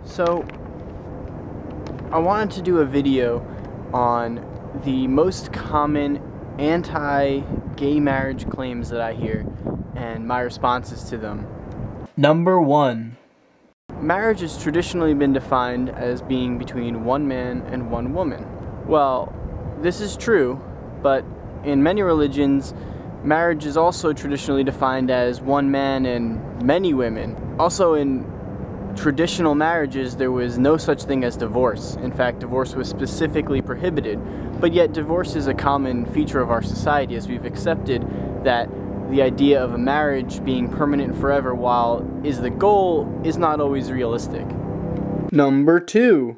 So, I wanted to do a video on the most common anti-gay marriage claims that I hear and my responses to them. Number 1. Marriage has traditionally been defined as being between one man and one woman. Well, this is true, but in many religions, marriage is also traditionally defined as one man and many women. Also, in traditional marriages, there was no such thing as divorce. In fact, divorce was specifically prohibited. But yet, divorce is a common feature of our society, as we've accepted that the idea of a marriage being permanent forever, while is the goal, is not always realistic. Number 2.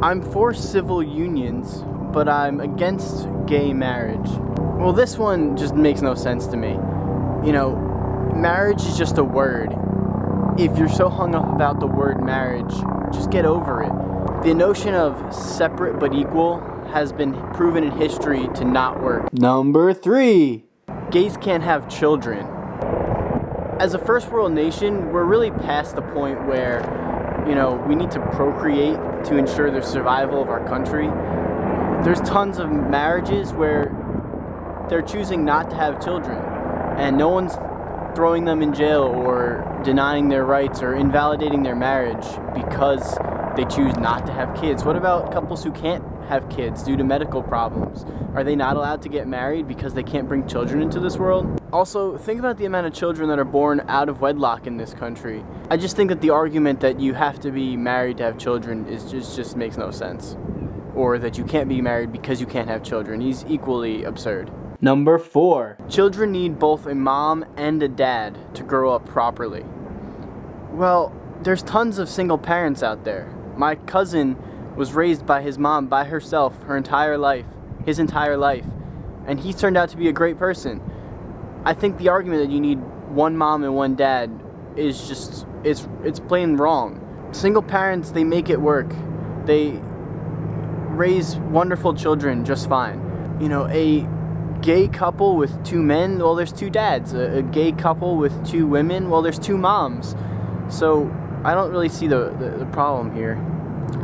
I'm for civil unions, but I'm against gay marriage. Well, this one just makes no sense to me. You know, marriage is just a word. If you're so hung up about the word marriage, just get over it. The notion of separate but equal has been proven in history to not work. Number 3. Gays can't have children. As a first world nation, we're really past the point where, we need to procreate to ensure the survival of our country. There's tons of marriages where they're choosing not to have children, and no one's throwing them in jail or denying their rights or invalidating their marriage because they choose not to have kids. What about couples who can't have kids due to medical problems? Are they not allowed to get married because they can't bring children into this world? Also, think about the amount of children that are born out of wedlock in this country. I just think that the argument that you have to be married to have children is just makes no sense. Or that you can't be married because you can't have children is equally absurd. Number 4. Children need both a mom and a dad to grow up properly. Well, there's tons of single parents out there. My cousin was raised by his mom by herself his entire life, and he's turned out to be a great person. I think the argument that you need one mom and one dad is just, it's plain wrong. Single parents, they make it work. They raise wonderful children just fine. A gay couple with 2 men, well, there's 2 dads. A gay couple with 2 women, well, there's 2 moms. So I don't really see the problem here.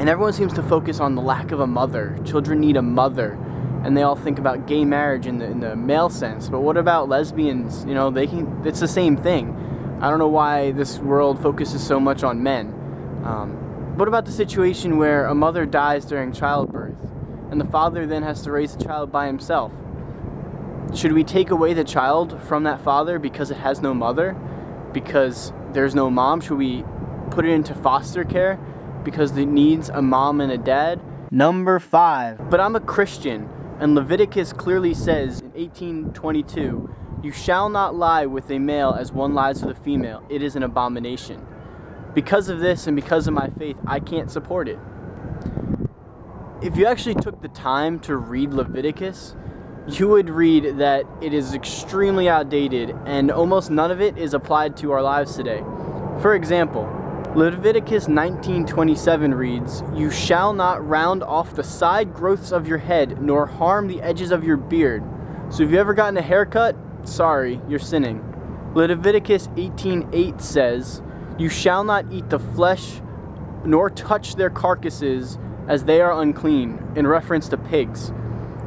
And everyone seems to focus on the lack of a mother. Children need a mother. And they all think about gay marriage in the male sense. But what about lesbians? It's the same thing. I don't know why this world focuses so much on men. What about the situation where a mother dies during childbirth and the father then has to raise the child by himself? Should we take away the child from that father because it has no mother? Because there's no mom? Should we put it into foster care because it needs a mom and a dad? Number 5. But I'm a Christian, and Leviticus clearly says in 18:22, "You shall not lie with a male as one lies with a female. It is an abomination." Because of this and because of my faith, I can't support it. If you actually took the time to read Leviticus, you would read that it is extremely outdated and almost none of it is applied to our lives today. For example, Leviticus 19:27 reads, "You shall not round off the side growths of your head, nor harm the edges of your beard." So if you've ever gotten a haircut, sorry, you're sinning. Leviticus 18:8 says, "You shall not eat the flesh, nor touch their carcasses, as they are unclean," in reference to pigs.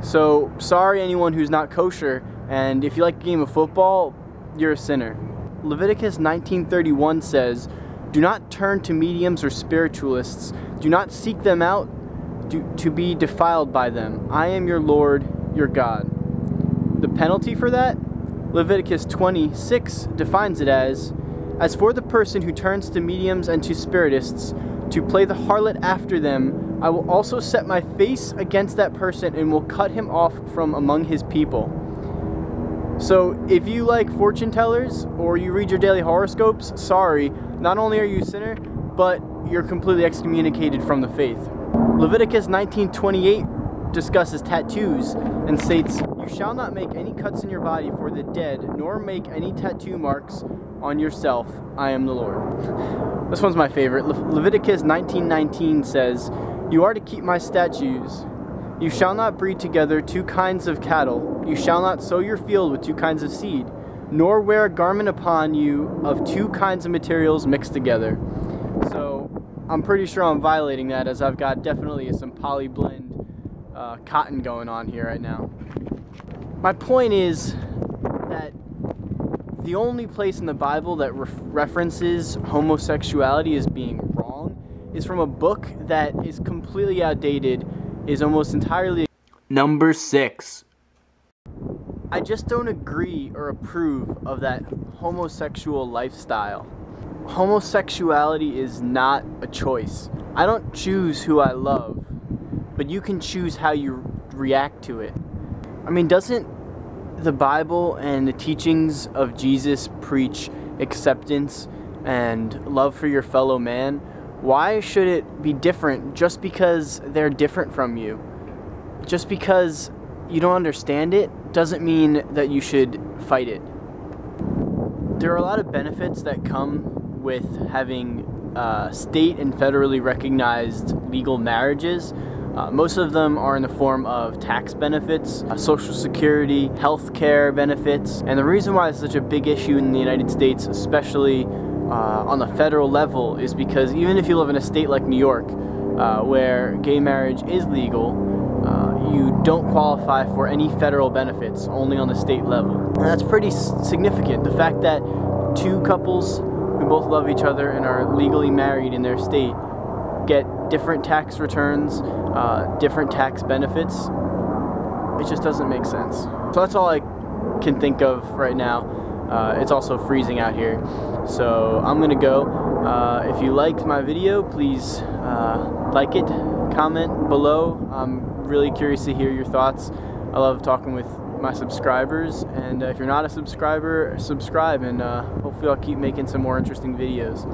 So, sorry anyone who's not kosher, and if you like a game of football, you're a sinner. Leviticus 19:31 says, "Do not turn to mediums or spiritualists. Do not seek them out to be defiled by them. I am your Lord, your God." The penalty for that? Leviticus 26 defines it as for the person who turns to mediums and to spiritists to play the harlot after them, I will also set my face against that person and will cut him off from among his people." So if you like fortune tellers or you read your daily horoscopes, sorry, not only are you a sinner, but you're completely excommunicated from the faith. Leviticus 19:28 discusses tattoos and states, "You shall not make any cuts in your body for the dead, nor make any tattoo marks on yourself. I am the Lord." This one's my favorite. Leviticus 19:19 says, "You are to keep my statutes. You shall not breed together 2 kinds of cattle. You shall not sow your field with 2 kinds of seed, nor wear a garment upon you of 2 kinds of materials mixed together." So I'm pretty sure I'm violating that, as I've got definitely some poly blend cotton going on here right now. My point is that the only place in the Bible that references homosexuality as being wrong is from a book that is completely outdated, is almost entirely... Number 6. I just don't agree or approve of that homosexual lifestyle. Homosexuality is not a choice. I don't choose who I love, but you can choose how you react to it. I mean, doesn't the Bible and the teachings of Jesus preach acceptance and love for your fellow man? Why should it be different just because they're different from you? Just because you don't understand it doesn't mean that you should fight it. There are a lot of benefits that come with having state and federally recognized legal marriages. Most of them are in the form of tax benefits, Social Security, health care benefits, and the reason why it's such a big issue in the United States, especially on the federal level, is because even if you live in a state like New York, where gay marriage is legal, you don't qualify for any federal benefits, only on the state level. And that's pretty significant. The fact that two couples who both love each other and are legally married in their state get different tax returns, different tax benefits, it just doesn't make sense. So that's all I can think of right now. It's also freezing out here, so I'm gonna go. If you liked my video, please like it, comment below. I'm really curious to hear your thoughts. I love talking with my subscribers, and if you're not a subscriber, subscribe, and hopefully I'll keep making some more interesting videos.